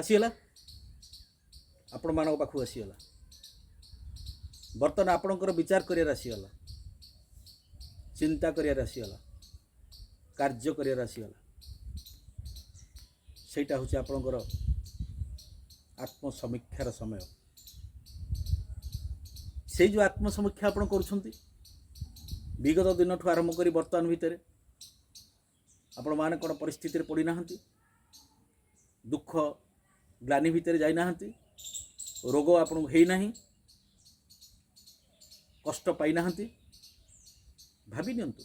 आसीगला आपण मानक पाखु आसीगला बर्तमान आपणकर विचार कर आसीगला चिंता कर आसीगला कार्य कर आसीगला सेटा हूँ आपणकर आत्मसमीक्षार समय से जो आत्मसमीक्षा आपण करुछंती विगत दिन ठू आरंभ कर बर्तमान भितर आपण माने कौन परिस्थिति रे पड़ी नाहंती दुख ग्लानि भितर जाई नाहंती रोग आपण हेई नाही कष्ट पाई नाहंती भाबी नियंतु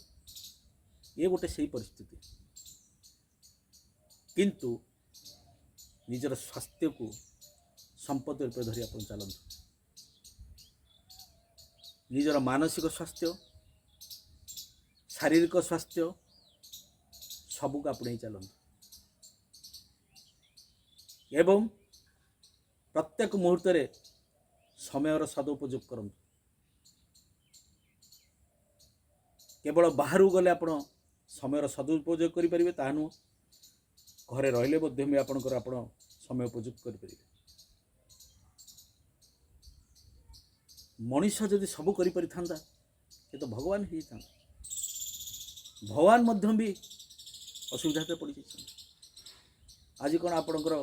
ये गोटे सही परिस्थिति किंतु निजर स्वास्थ्य को संपत्ति रूप धरी आप चलतु निजर मानसिक स्वास्थ्य शारीरिक स्वास्थ्य सबू को आपणे चलतु एवं प्रत्येक मुहूर्त रे समय सदुपयोग करंतु केवल बाहर गले आप समय सदुपयोग करें ता नुह घरे रहिले भी आपणकर आप समय उपयोग करें मनीष जदि सब कर तो भगवान ही था भगवान मध्यम भी असुविधा पड़ जाए आज कौन आपणकर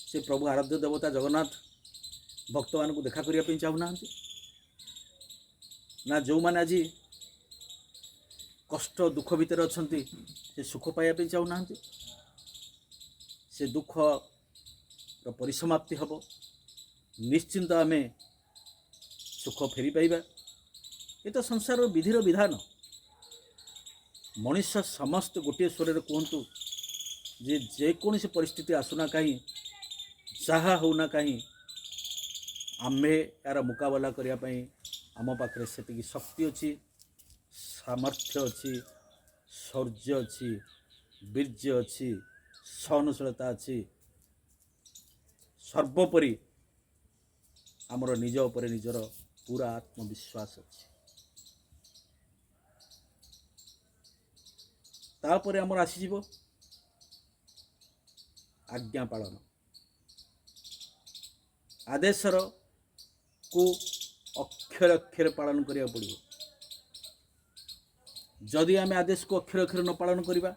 से प्रभु आराध्य देवता जगन्नाथ भक्त मान को देखा करने चाहूना ना जो मैंने आज कष्ट दुख भितर अच्छा से सुख पाइबा चाहूना से दुख परिसमाप्ति हम निश्चिंत आम सुख फेरी पाइबा ये तो संसार विधिर विधान मनुष्य समस्त गोटे स्वर कहतु जे जेकोसी परिस्थिति आसुना कहीं जहाँ होना कहीं आम्भे यार मुकाबला करने आम पाखे से शक्ति अच्छी सामर्थ्य अच्छी शौर्य अच्छी वीर्य अच्छी सहनशीलता अच्छी सर्वोपरि आमर निज उपर निजर पूरा आत्मविश्वास अच्छी तापर आमर आसीज आज्ञा पालन आदेशर को अक्षर अक्षर पालन करिया पड़िबो जदि आम आदेश को अक्षर अक्षर न पालन करिबा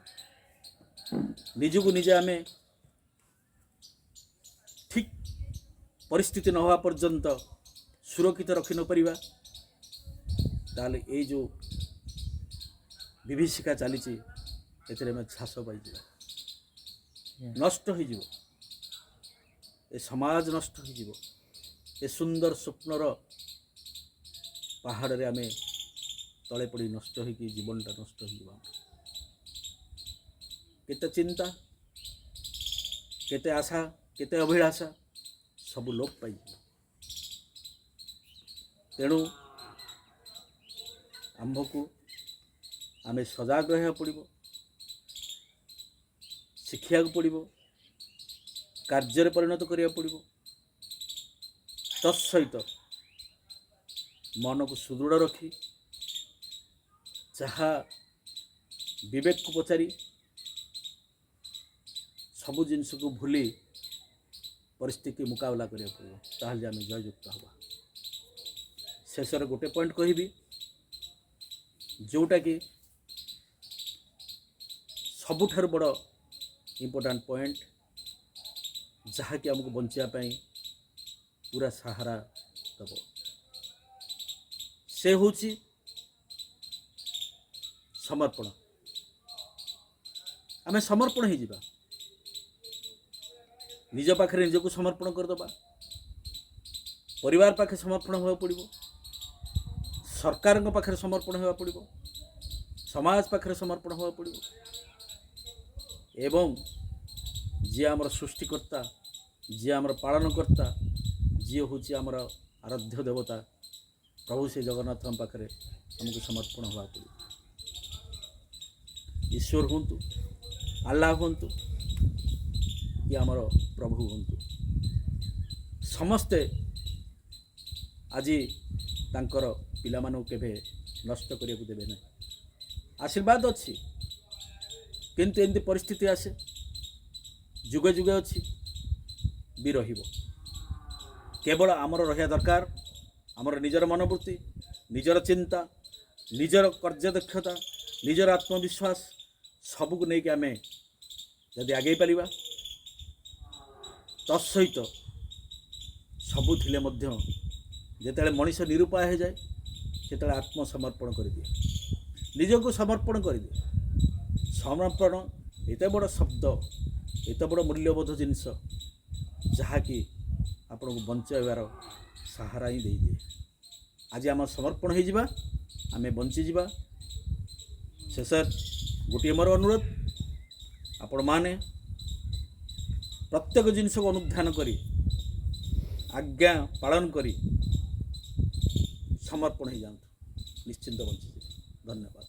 निजको निजे आम ठीक परिस्थिति न होवा पर्यंत सुरक्षित रखि न परिबा ताले ए जो विभीषिका चली एथिरे में झास पाई नष्ट हो जीवो ए समाज नष्ट हो जीवो ए सुंदर स्वप्नर पहाड़ रे आमे तले पड़ी नष्ट हो जीवनटा नष्ट हो केते चिंता केते आशा केते अभिलाषा सब लोप पाई तेणु आम्भको आमे सजाग रहा पड़ो शिखा पड़ो कार्य परिणत करा पड़ो तत्सहित मन को सुदृढ़ रखी जहाँ विवेक को पचारि सबु जिनस को भूली परिस्थिति मुकाबला करिया पड़ो ताहले आमे जययुक्त हवा शेष गोटे पॉइंट कहबी जोटा कि सबुठार बड़ इम्पोर्टाट पॉइंट जहाँ कि आमको बचापी पूरा सहारा दब से हूँ समर्पण आमे समर्पण हो जावा निज पाखे निज को समर्पण करदबा परिवार पाखे समर्पण होगा पड़ो सरकार पाखे समर्पण होगा पड़ो समाज पाखे समर्पण होगा पड़ो एवं जी आमर सृष्टिकर्ता जी आमर पालनकर्ता जी हूँ आमर आराध्य देवता प्रभु से जगन्नाथ पाखे आमको समर्पण होगा पड़ो ईश्वर हूँ आल्लाह हूँ कि आमर प्रभु हूँ समस्ते आज तांकर पिला मानू केभे नष्ट करिया को देबे ना आशीर्वाद अच्छी किंतु एमती परिस्थिति आसे जुगे जुगे अच्छी ବି ରହିବ। କେବଳ ଆମର ରହିବା ଦରକାର ଆମର ନିଜର ମନୋବୃତ୍ତି, ନିଜର ଚିନ୍ତା, ନିଜର କାର୍ଯ୍ୟଦକ୍ଷତା, ନିଜର ଆତ୍ମବିଶ୍ୱାସ ସବୁକୁ ନେଇକି ଆମେ ଯଦି ଆଗେଇ ପାରିବା, ତତ୍ସହିତ ସବୁ ଥିଲେ ମଧ୍ୟ ଯେତେବେଳେ ମଣିଷ ନିରୁପାୟ ହୋଇଯାଏ ସେତେବେଳେ ଆତ୍ମସମର୍ପଣ କରିଦିଏ, ନିଜକୁ ସମର୍ପଣ କରିଦିଏ। ସମର୍ପଣ ଏତେ ବଡ଼ ଶବ୍ଦ, ଏତେ ବଡ଼ ମୂଲ୍ୟବୋଧ ଜିନିଷ ଯାହାକି ଆପଣଙ୍କୁ ବଞ୍ଚାଇବାର ସାହାରା ହିଁ ଦେଇଦିଏ। ଆଜି ଆମ ସମର୍ପଣ ହୋଇଯିବା, ଆମେ ବଞ୍ଚିଯିବା। ଶେଷରେ ଗୋଟିଏ ମୋର ଅନୁରୋଧ, ଆପଣମାନେ ପ୍ରତ୍ୟେକ ଜିନିଷକୁ ଅନୁଧ୍ୟାନ କରି ଆଜ୍ଞା ପାଳନ କରି ସମର୍ପଣ ହୋଇଯାଆନ୍ତୁ, ନିଶ୍ଚିନ୍ତ ବଞ୍ଚିଯିବେ। ଧନ୍ୟବାଦ।